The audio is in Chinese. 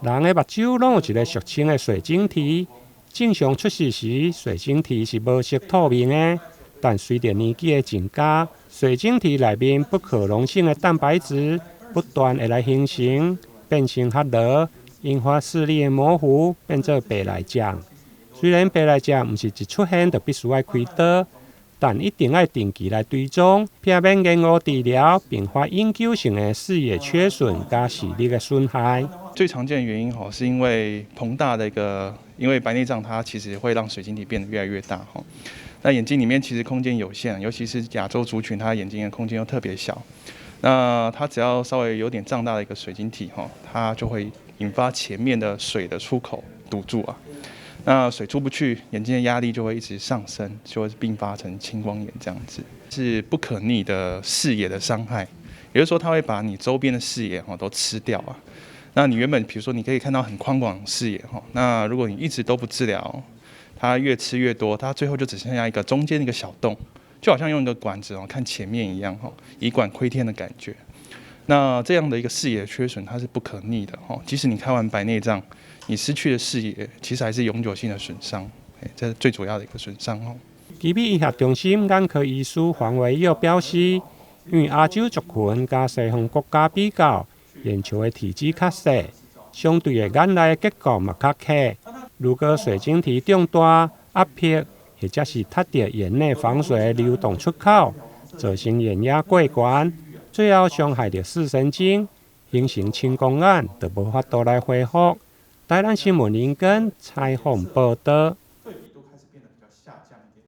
人的目睭拢有一个俗称的水晶体，正常出世时，水晶体是无色透明的，但随着年纪的增加，水晶体内面不可溶性的蛋白质不断会来形成，变成较弱，引发视力的模糊，变做白内障。虽然白内障不是一出现就必须要开刀，但一定要定期来追踪，避免延误治疗，并发永久性的视野缺损加视力的损害。最常见的原因是因为膨大的因为白内障它其实会让水晶体变得越来越大那眼睛里面其实空间有限，尤其是亚洲族群，它眼睛的空间又特别小。那它只要稍微有点胀大的一个水晶体它就会引发前面的水的出口堵住啊。那水出不去，眼睛的压力就会一直上升，就会并发成青光眼这样子，是不可逆的视野的伤害。也就是说，它会把你周边的视野都吃掉啊。那你原本比如说你可以看到很宽广的视野那如果你一直都不治疗，它越吃越多，它最后就只剩下一个中间的一个小洞，就好像用一个管子看前面一样以管窥天的感觉。那这样的一个视野缺损，它是不可逆的即使你开完白内障，你失去的视野其实还是永久性的损伤，这是最主要的一个损伤奇美医学中心眼科医师黄维佑表示，因为亚洲族群甲西方国家比较，眼球的体积较小，相对的眼内结构嘛较刻。如果水晶体长大、压迫，或者是踢到眼内防水的流动出口，造成眼压过悬，最后伤害到视神经，形成青光眼，就无法度来恢复。台南新闻林根采访报道。